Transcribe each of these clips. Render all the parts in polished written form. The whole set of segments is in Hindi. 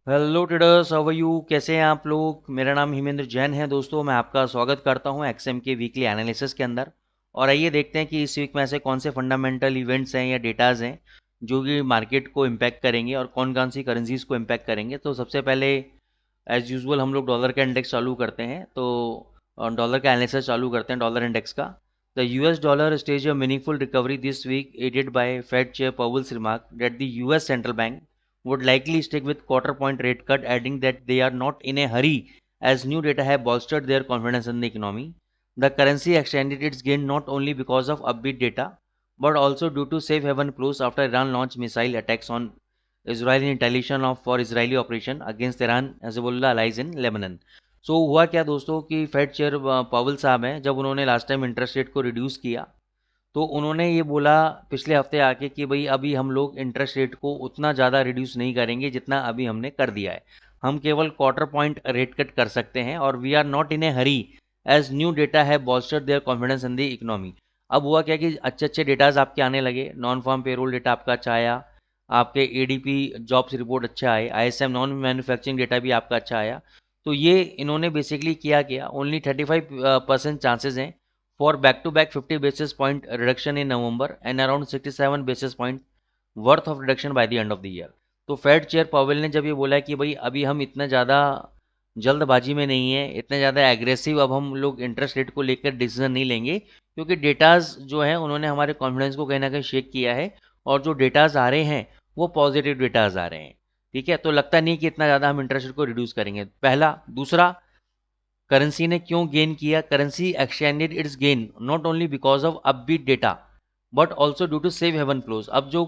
Hello traders, how are you? कैसे हैं आप लोग? मेरा नाम हिमेंद्र जैन है दोस्तों। मैं आपका स्वागत करता हूं एक्सएम के वीकली एनालिसिस के अंदर। और आइए देखते हैं कि इस वीक में ऐसे कौन से फंडामेंटल इवेंट्स हैं या डेटाज हैं जो कि मार्केट को इम्पैक्ट करेंगे और कौन कौन सी करेंसीज को इम्पैक्ट करेंगे। तो सबसे पहले एज यूजुअल हम लोग डॉलर का इंडेक्स चालू करते हैं। तो डॉलर का एनालिसिस चालू करते हैं डॉलर इंडेक्स का। The US dollar stage a meaningful recovery this week aided by Fed chair Powell's remark that the US central bank would likely stick with quarter point rate cut, adding that they are not in a hurry as new data have bolstered their confidence in the economy. The currency extended its gain not only because of upbeat data, but also due to safe haven flows after Iran launched missile attacks on Israel in retaliation of for Israeli operation against Iran Hezbollah allies in Lebanon. सो हुआ क्या दोस्तों कि फेड चेयर पावल साहब हैं, जब उन्होंने लास्ट टाइम इंटरेस्ट रेट को रिड्यूस किया तो उन्होंने ये बोला पिछले हफ्ते आके कि भाई अभी हम लोग इंटरेस्ट रेट को उतना ज़्यादा रिड्यूस नहीं करेंगे जितना अभी हमने कर दिया है। हम केवल क्वार्टर पॉइंट रेट कट कर सकते हैं और we are not in a hurry as new data has bolstered their confidence in the economy. अब हुआ क्या कि अच्छे अच्छे डेटाज आपके आने लगे। नॉन फार्म पेरोल डेटा आपका अच्छा आया, आपके एडीपी जॉब्स रिपोर्ट अच्छा आए, आईएसएम नॉन मैन्युफैक्चरिंग डेटा भी आपका अच्छा आया। तो ये इन्होंने बेसिकली किया ओनली 35% चांसेस हैं for back-to-back 50 basis point reduction in November and around 67 basis point worth of reduction by the end of the year। तो फेड चेयर पावेल ने जब ये बोला कि भाई अभी हम इतना ज़्यादा जल्दबाजी में नहीं है, इतने ज़्यादा एग्रेसिव अब हम लोग इंटरेस्ट रेट को लेकर डिसीजन नहीं लेंगे, क्योंकि डेटाज जो है उन्होंने हमारे कॉन्फिडेंस को कहीं ना कहीं शेक किया है और जो डेटाज आ रहे हैं वो पॉजिटिव डेटाज आ रहे हैं। ठीक है, तो लगता नहीं कि इतना ज़्यादा हम इंटरेस्ट रेट को रिड्यूस करेंगे, पहला। दूसरा, करेंसी ने क्यों गेन किया? Currency extended its gain not only because of upbeat data but also due to safe haven flows. अब जो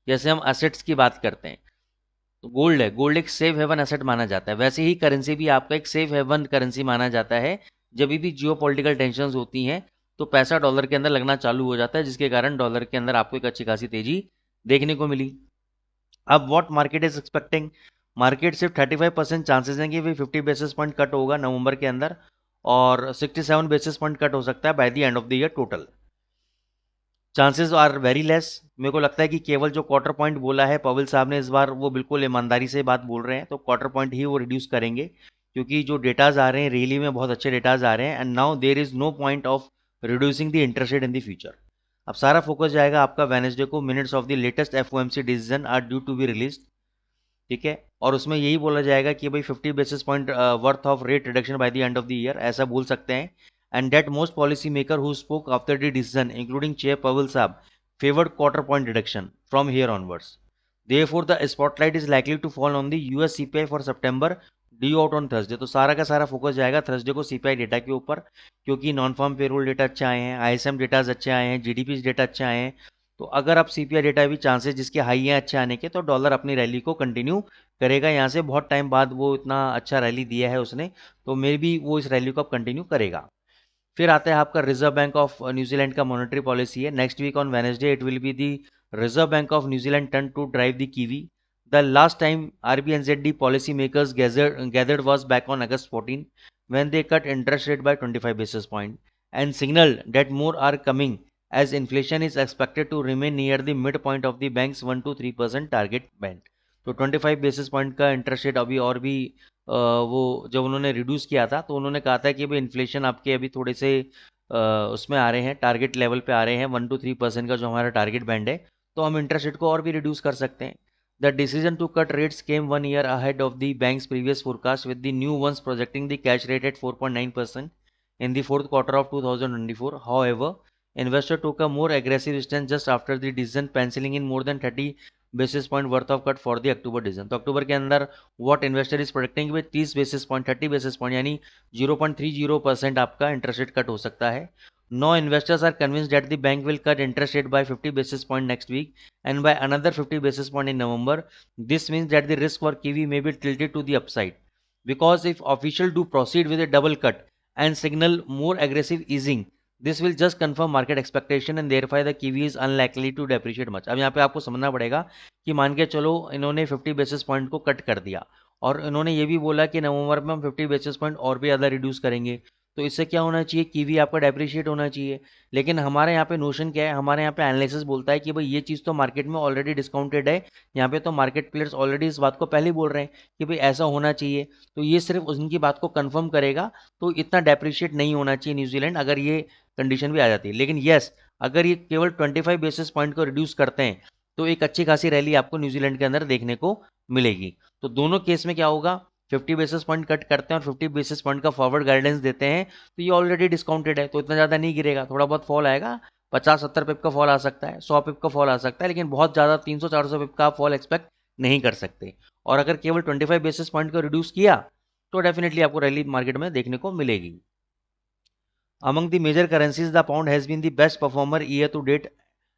जैसे हम एसेट्स की बात करते हैं तो गोल्ड है, गोल्ड एक सेफ हेवन एसेट माना जाता है, वैसे ही करेंसी भी आपका एक सेफ हेवन करेंसी माना जाता है। जब भी जियो पॉलिटिकल टेंशन होती हैं तो पैसा डॉलर के अंदर लगना चालू हो जाता है, जिसके कारण डॉलर के अंदर आपको एक अच्छी खासी तेजी देखने को मिली। अब what market is expecting, market सिर्फ 35% चांसेस हैं कि भाई 50 बेसिस पॉइंट कट होगा नवंबर के अंदर और 67 बेसिस पॉइंट कट हो सकता है by the end of the year. Total chances are very less. मेरे को लगता है कि केवल जो क्वार्टर पॉइंट बोला है पवेल साहब ने इस बार वो बिल्कुल ईमानदारी से बात बोल रहे हैं, तो क्वार्टर पॉइंट ही वो रिड्यूस करेंगे, क्योंकि जो डेटाज आ रहे हैं रियली में बहुत अच्छे डेटाज आ रहे हैं and now there is no point of reducing the interest rate in the future. अब सारा फोकस जाएगा आपका वेनेसडे को, minutes of the latest FOMC decision are due to be release. ठीक है, और उसमें यही बोला जाएगा कि भाई 50 basis point worth of rate reduction by the end of the year, ऐसा बोल सकते हैं। And that most policy maker who spoke after the decision including chair Powell साहब favoured quarter point reduction from here onwards. Therefore, the spotlight is likely to fall on the US CPI for September due out on Thursday। तो सारा का सारा फोकस जाएगा थर्सडे को सीपीआई डेटा के ऊपर, क्योंकि नॉन फार्म पेरोल डेटा अच्छे आए हैं, आईएसएम डेटाज अच्छे आए हैं, जीडीपी डेटा अच्छे आए हैं। तो अगर आप सीपीआई डेटा भी चांसेस जिसके हाई हैं अच्छे आने के, तो डॉलर अपनी रैली को कंटिन्यू करेगा। यहाँ से बहुत टाइम बाद वो इतना अच्छा रैली दिया है उसने, तो मे भी वो इस रैली को अब कंटिन्यू करेगा। फिर आता है आपका रिजर्व बैंक ऑफ न्यूजीलैंड का मॉनेटरी पॉलिसी है। Next week on Wednesday it will be the reserve bank of New Zealand turn to drive the kiwi. The last time RBNZ policy makers gathered was back on August 14 when they cut interest rate by 25 basis point and signaled that more are coming as inflation is expected to remain near the midpoint of the bank's 1 to 3% target band। तो 25 बेसिस पॉइंट का इंटरेस्ट रेट अभी और भी वो जब उन्होंने रिड्यूस किया था तो उन्होंने कहा था कि भाई इन्फ्लेशन आपके अभी थोड़े से उसमें आ रहे हैं, टारगेट लेवल पे आ रहे हैं, 1 to 3% का जो हमारा टारगेट बैंड है, तो हम इंटरेस्ट रेट को और भी रिड्यूस कर सकते हैं। The decision to cut rates came 1 year ahead of the bank's previous forecast, with the new ones projecting the cash rate at 4.9% in the fourth quarter of 2024। However, investor took a more aggressive stance just after the decision, penciling in more than 30 basis point worth of cut for the October decision. तो अक्टूबर के अंदर what investor is predicting with 30 basis point 30 basis point यानी 0.30% आपका इंटरेस्ट रेट कट हो सकता है। No investors are convinced that the bank will cut interest rate by 50 basis point next week and by another 50 basis point in November. This means that the risk for kiwi may be tilted to the upside because if official do proceed with a double cut and signal more aggressive easing, this will just confirm market expectation and therefore the kiwi is unlikely to depreciate much। अब यहाँ पे आपको समझना पड़ेगा कि मान के चलो इन्होंने 50 बेसिस पॉइंट को कट कर दिया और इन्होंने ये भी बोला कि नवंबर में हम 50 बेसिस पॉइंट और भी ज़्यादा रिड्यूस करेंगे, तो इससे क्या होना चाहिए, कीवी आपका डेप्रिशिएट होना चाहिए। लेकिन हमारे यहाँ पे नोशन क्या है, हमारे यहाँ पे एनालिसिस बोलता है कि भाई ये चीज़ तो मार्केट में ऑलरेडी डिस्काउंटेड है, यहाँ पे तो मार्केट प्लेयर्स ऑलरेडी इस बात को पहले ही बोल रहे हैं कि भाई ऐसा होना चाहिए, तो ये सिर्फ उनकी बात को कंफर्म करेगा। तो इतना डेप्रिशिएट नहीं होना चाहिए न्यूजीलैंड, अगर ये कंडीशन भी आ जाती है। लेकिन येस, अगर ये केवल 25 बेसिस पॉइंट को रिड्यूस करते हैं तो एक अच्छी खासी रैली आपको न्यूजीलैंड के अंदर देखने को मिलेगी। तो दोनों केस में क्या होगा, 50 बेसिस पॉइंट कट करते हैं और 50 बेसिस पॉइंट का फॉरवर्ड गाइडेंस देते हैं, तो ये ऑलरेडी डिस्काउंटेड है, तो इतना ज़्यादा नहीं गिरेगा, थोड़ा बहुत फॉल आएगा, 50-70 पिप का फॉल आ सकता है, 100 पिप का फॉल आ सकता है, लेकिन बहुत ज़्यादा 300-400 पिप का फॉल एक्सपेक्ट नहीं कर सकते। और अगर केवल 25 बेसिस पॉइंट को रिड्यूस किया तो डेफिनेटली आपको रैली मार्केट में देखने को मिलेगी। Among the major currencies, the pound has been the best performer year to date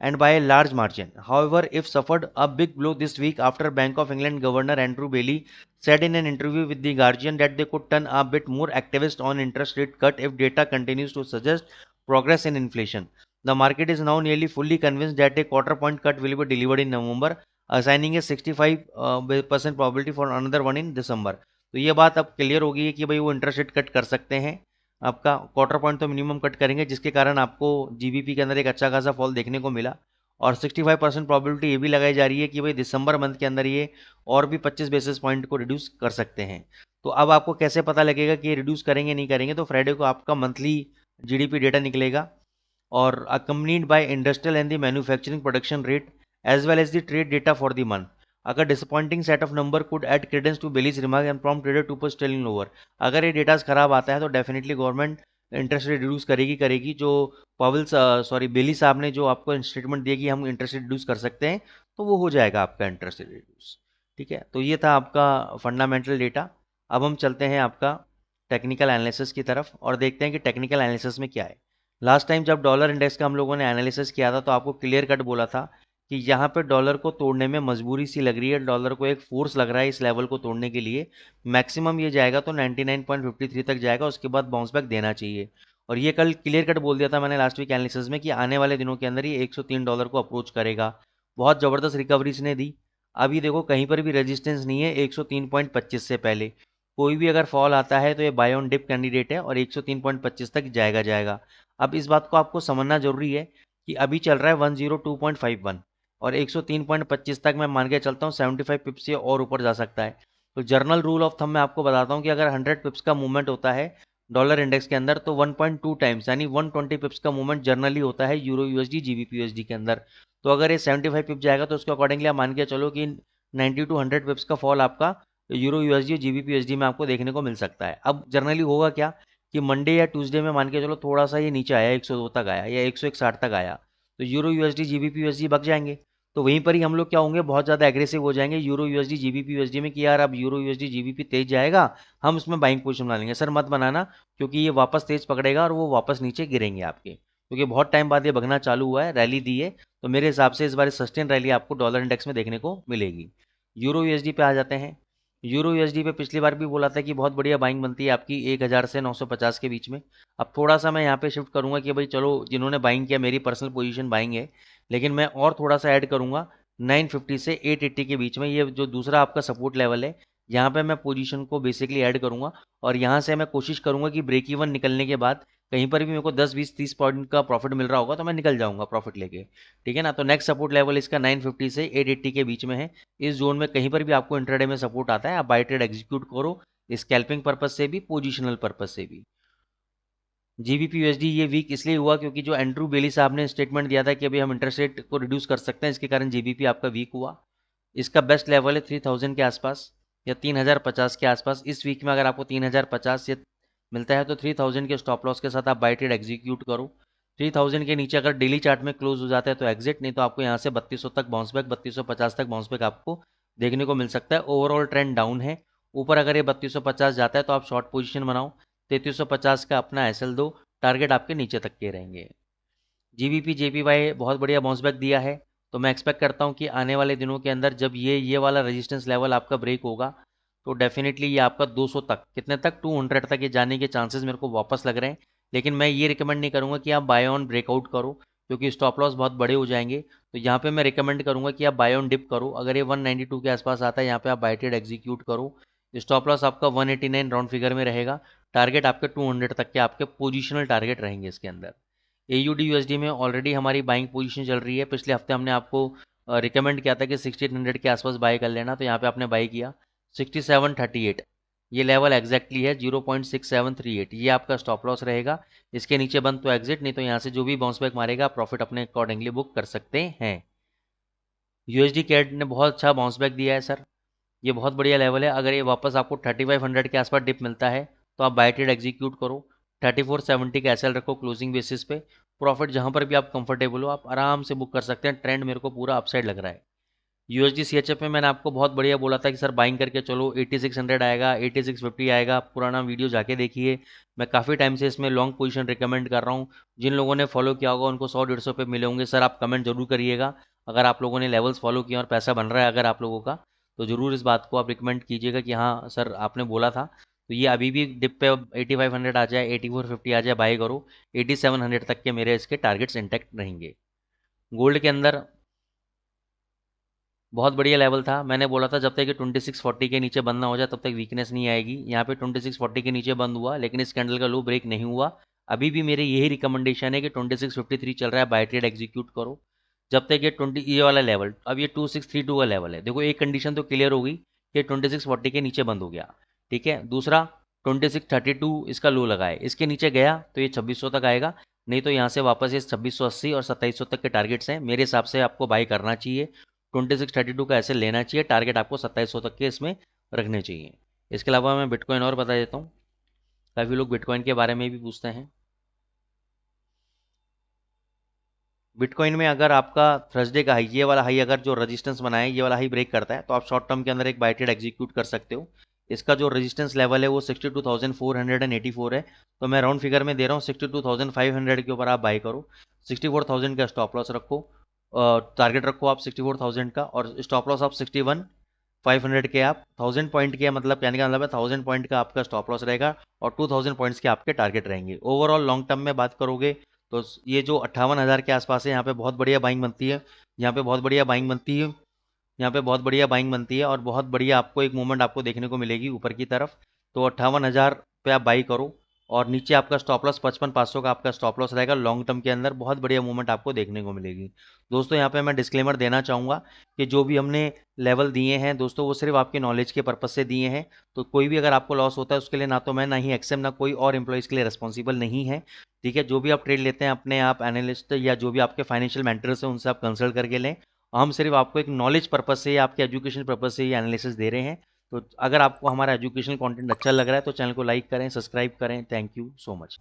and by a large margin. However, it suffered a big blow this week after Bank of England Governor Andrew Bailey said in an interview with The Guardian that they could turn a bit more activist on interest rate cut if data continues to suggest progress in inflation. The market is now nearly fully convinced that a quarter point cut will be delivered in November, assigning a 65% probability for another one in December. तो ये बात अब क्लियर हो गई है कि भाई वो इंटरेस्ट रेट कट कर सकते हैं, आपका क्वार्टर पॉइंट तो मिनिमम कट करेंगे, जिसके कारण आपको जीबीपी के अंदर एक अच्छा खासा फॉल देखने को मिला। और 65% प्रॉबिलिटी ये भी लगाई जा रही है कि भाई दिसंबर मंथ के अंदर ये और भी 25 बेसिस पॉइंट को रिड्यूस कर सकते हैं। तो अब आपको कैसे पता लगेगा कि ये रिड्यूस करेंगे नहीं करेंगे, तो फ्राइडे को आपका मंथली जीडीपी डेटा निकलेगा और accompanied by industrial and the manufacturing production rate as well as the trade data for the month. अगर disappointing set of number could add credence to Bailey's remark and prompt trader to push selling lower. अगर ये डेटा खराब आता है तो definitely government interest rate reduce करेगी। जो बेली साहब ने जो आपको स्टेटमेंट दिया कि हम इंटरेस्ट रेट रिड्यूस कर सकते हैं, तो वो हो जाएगा आपका इंटरेस्ट रेट रिड्यूस। ठीक है, तो ये था आपका फंडामेंटल डेटा। अब हम चलते हैं आपका टेक्निकल एनालिसिस की तरफ और देखते हैं कि टेक्निकल एनालिसिस में क्या है। लास्ट टाइम जब डॉलर इंडेक्स का हम लोगों ने एनालिसिस किया था तो आपको क्लियर कट बोला था कि यहाँ पे डॉलर को तोड़ने में मजबूरी सी लग रही है, डॉलर को एक फोर्स लग रहा है इस लेवल को तोड़ने के लिए। मैक्सिमम ये जाएगा तो 99.53 तक जाएगा, उसके बाद बाउंस बैक देना चाहिए। और ये कल क्लियर कट बोल दिया था मैंने लास्ट वीक एनालिसिस में कि आने वाले दिनों के अंदर ये $103 को अप्रोच करेगा। बहुत ज़बरदस्त रिकवरी इसने दी। अभी देखो कहीं पर भी रेजिस्टेंस नहीं है 103.25 से पहले। कोई भी अगर फॉल आता है तो ये बाय ऑन डिप कैंडिडेट है और 103.25 तक जाएगा। अब इस बात को आपको समझना जरूरी है कि अभी चल रहा है 102.51 और 103.25 तक मैं मान के चलता हूँ 75 पिप्स से और ऊपर जा सकता है। तो जर्नल रूल ऑफ थंब मैं आपको बताता हूँ कि अगर 100 पिप्स का मूवमेंट होता है डॉलर इंडेक्स के अंदर तो 1.2 टाइम्स यानी 120 पिप्स का मूवमेंट जर्नली होता है यूरो यूएसडी जीबीपी यूएसडी के अंदर। तो अगर ये 75 पिप जाएगा तो उसके अकॉर्डिंगली आप मान के चलो कि 90 टू 100 पिप्स का फॉल आपका यूरो यूएसडी जीबीपी यूएसडी में आपको देखने को मिल सकता है। अब जर्नली होगा क्या कि मंडे या ट्यूसडे में मान के चलो थोड़ा सा ये नीचे आया 102 तक आया या 101.60 तक आया तो यूरो यूएसडी जीबीपी यूएसडी बच जाएंगे। तो वहीं पर ही हम लोग क्या होंगे, बहुत ज़्यादा एग्रेसिव हो जाएंगे यूरो यूएसडी जीबीपी यूएसडी में कि यार अब यूरो यूएसडी जीबीपी तेज जाएगा, हम उसमें बाइंग पोजीशन बना लेंगे। सर मत बनाना, क्योंकि ये वापस तेज पकड़ेगा और वो वापस नीचे गिरेंगे आपके, क्योंकि बहुत टाइम बाद ये भगना चालू हुआ है, रैली दी है। तो मेरे हिसाब से इस बार सस्टेन रैली आपको डॉलर इंडेक्स में देखने को मिलेगी। यूरो यूएसडी पे आ जाते हैं। यूरो यूएसडी पे पिछली बार भी बोला था कि बहुत बढ़िया बाइंग बनती है आपकी 1000 से 950 के बीच में। अब थोड़ा सा मैं यहाँ पे शिफ्ट करूँगा कि भाई चलो जिन्होंने बाइंग किया मेरी पर्सनल पोजीशन बाइंग है, लेकिन मैं और थोड़ा सा ऐड करूँगा 950 से 880 के बीच में। ये जो दूसरा आपका सपोर्ट लेवल है, यहाँ पे मैं पोजीशन को बेसिकली ऐड करूँगा और यहाँ से मैं कोशिश करूँगा कि ब्रेक इवन निकलने के बाद कहीं पर भी मेरे को 10 20 30 पॉइंट का प्रॉफिट मिल रहा होगा तो मैं निकल जाऊँगा प्रॉफिट लेके। ठीक है ना, तो नेक्स्ट सपोर्ट लेवल इसका 950 से 880 के बीच में है। इस जोन में कहीं पर भी आपको इंट्राडे में सपोर्ट आता है, आप बाय ट्रेड एग्जीक्यूट करो, स्कैल्पिंग पर्पज से भी पोजिशनल पर्पज से भी। जीबीपी यूएसडी ये वीक इसलिए हुआ क्योंकि जो एंड्रू बेली साहब ने स्टेटमेंट दिया था कि अभी हम इंटरेस्ट रेट को रिड्यूस कर सकते हैं, इसके कारण जीबीपी आपका वीक हुआ। इसका बेस्ट लेवल है 3000 के आसपास या 3050 के आसपास। इस वीक में अगर आपको 3050 या मिलता है तो 3000 के स्टॉप लॉस के साथ आप बाय ट्रेड एग्जीक्यूट करो। 3000 के नीचे अगर डेली चार्ट में क्लोज हो जाता है तो एग्जिट, नहीं तो आपको यहाँ से 3200 तक बाउंस बैक, 3250 तक बाउंस बैक आपको देखने को मिल सकता है। ओवरऑल ट्रेंड डाउन है, ऊपर अगर ये 3250 जाता है तो आप शॉर्ट पोजीशन बनाओ, 3350 का अपना एसएल दो, टारगेट आपके नीचे तक के रहेंगे। जीबीपी जेपीवाई बहुत बढ़िया बाउंस बैक दिया है, तो मैं एक्सपेक्ट करता हूँ कि आने वाले दिनों के अंदर जब ये वाला रेजिस्टेंस लेवल आपका ब्रेक होगा तो डेफिनेटली ये आपका 200 तक, कितने तक, 200 तक ये जाने के चांसेस मेरे को वापस लग रहे हैं। लेकिन मैं ये रिकमेंड नहीं करूँगा कि आप बाय ऑन ब्रेकआउट करो, क्योंकि स्टॉप लॉस बहुत बड़े हो जाएंगे। तो यहाँ पे मैं रिकमेंड करूँगा कि आप बाय ऑन डिप करो। अगर ये 192 के आसपास आता है यहाँ पे आप बाय ट्रेड एग्जीक्यूट करो। स्टॉप लॉस आपका 189 राउंड फिगर में रहेगा। टारगेट आपके 200 तक के आपके पोजिशनल टारगेट रहेंगे इसके अंदर। AUD USD में ऑलरेडी हमारी बाइंग पोजीशन चल रही है। पिछले हफ्ते हमने आपको रिकमेंड किया था कि 6800 के आसपास बाई कर लेना, तो यहाँ पे आपने बाई किया 6738, ये लेवल एग्जैक्टली है 0.6738, ये आपका स्टॉप लॉस रहेगा। इसके नीचे बंद तो एग्जिट, नहीं तो यहाँ से जो भी बाउंस बैक मारेगा प्रॉफिट अपने अकॉर्डिंगली बुक कर सकते हैं। USD कैड ने बहुत अच्छा बाउंस बैक दिया है सर, ये बहुत बढ़िया लेवल है। अगर ये वापस आपको 3500 के आसपास डिप मिलता है तो आप बाय ट्रेड एग्जीक्यूट करो। 3470 का SL रखो क्लोजिंग बेसिस पे। प्रॉफिट जहां पर भी आप कंफर्टेबल हो आप आराम से बुक कर सकते हैं। ट्रेंड मेरे को पूरा अपसाइड लग रहा है। USD CHF में मैंने आपको बहुत बढ़िया बोला था कि सर बाइंग करके चलो, 8600 आएगा, 8650 आएगा। पुराना वीडियो जाके देखिए, मैं काफ़ी टाइम से इसमें लॉन्ग पोजीशन रिकमेंड कर रहा हूँ। जिन लोगों ने फॉलो किया होगा उनको 100-150 पे मिले होंगे। सर आप कमेंट जरूर करिएगा अगर आप लोगों ने लेवल्स फॉलो किए और पैसा बन रहा है अगर आप लोगों का, तो ज़रूर इस बात को आप रिकमेंड कीजिएगा कि हाँ सर आपने बोला था। तो ये अभी भी डिप पे 8500 आ जाए, 8450 आ जाए, बाई करो। 8700 तक के मेरे इसके टारगेट्स इंटैक्ट रहेंगे। गोल्ड के अंदर बहुत बढ़िया लेवल था, मैंने बोला था जब तक कि 2640 के नीचे बंद ना हो जाए तब तक वीकनेस नहीं आएगी। यहाँ पे 2640 के नीचे बंद हुआ लेकिन इस कैंडल का लो ब्रेक नहीं हुआ। अभी भी मेरे यही रिकमेंडेशन है कि 2653 चल रहा है, बाय ट्रेड एग्जीक्यूट करो जब तक ये वाला लेवल, अब ये 2632 का लेवल है। देखो एक कंडीशन तो क्लियर हो गई कि 2640 के नीचे बंद हो गया, ठीक है। दूसरा 2632 इसका लो लगा है, इसके नीचे गया तो ये 2600 तक आएगा, नहीं तो यहाँ से वापस ये 2680 और 2700 तक के टारगेट्स हैं। मेरे हिसाब से आपको बाई करना चाहिए। 2632 का ऐसे लेना चाहिए, टारगेट आपको 2700 तक के इसमें रखने चाहिए। इसके अलावा मैं बिटकॉइन और बता देता हूँ, काफ़ी लोग बिटकॉइन के बारे में भी पूछते हैं। बिटकॉइन में अगर आपका थर्सडे का हाई, ये वाला हाई अगर जो रेजिस्टेंस बनाए ये वाला हाई ब्रेक करता है तो आप शॉर्ट टर्म के अंदर एक बाय ट्रेड एग्जीक्यूट कर सकते हो। इसका जो रेजिस्टेंस लेवल है वो 62,484 है, तो मैं राउंड फिगर में दे रहा हूँ 62,500 के ऊपर आप बाय करो। 64,000 का स्टॉप लॉस रखो, टारगेट रखो आप 64,000 का, और स्टॉप लॉस आप 61,500 के, आप 1000 पॉइंट के, मतलब कहने का मतलब है 1000 पॉइंट का आपका स्टॉप लॉस रहेगा और 2000 पॉइंट्स के आपके टारगेट रहेंगे। ओवरऑल लॉन्ग टर्म में बात करोगे तो ये जो 58,000 के आसपास है यहाँ पे बहुत बढ़िया बाइंग बनती है, यहाँ पे बहुत बढ़िया बाइंग बनती है, यहाँ पे बहुत बढ़िया बाइंग बनती है और बहुत बढ़िया आपको एक मूवमेंट आपको देखने को मिलेगी ऊपर की तरफ। तो 58,000 पे आप बाई करो और नीचे आपका स्टॉप लॉस 55,500 का आपका स्टॉप लॉस रहेगा। लॉन्ग टर्म के अंदर बहुत बढ़िया मूवमेंट आपको देखने को मिलेगी। दोस्तों यहाँ पे मैं डिस्क्लेमर देना चाहूँगा कि जो भी हमने लेवल दिए हैं दोस्तों वो सिर्फ आपके नॉलेज के पर्पज़ से दिए हैं। तो कोई भी अगर आपको लॉस होता है उसके लिए ना तो मैं ना ही एक्सएम ना कोई और एम्प्लॉइज़ के लिए रिस्पॉन्सिबल नहीं है, ठीक है। जो भी आप ट्रेड लेते हैं अपने आप एनालिस्ट या जो भी आपके फाइनेंशियल मेंटर्स हैं उनसे आप कंसल्ट करके लें। हम सिर्फ आपको एक नॉलेज पर्पज़ से या आपके एजुकेशन पर्पज़ से ये एनालिसिस दे रहे हैं। तो अगर आपको हमारा एजुकेशनल कंटेंट अच्छा लग रहा है तो चैनल को लाइक करें, सब्सक्राइब करें। Thank you so much.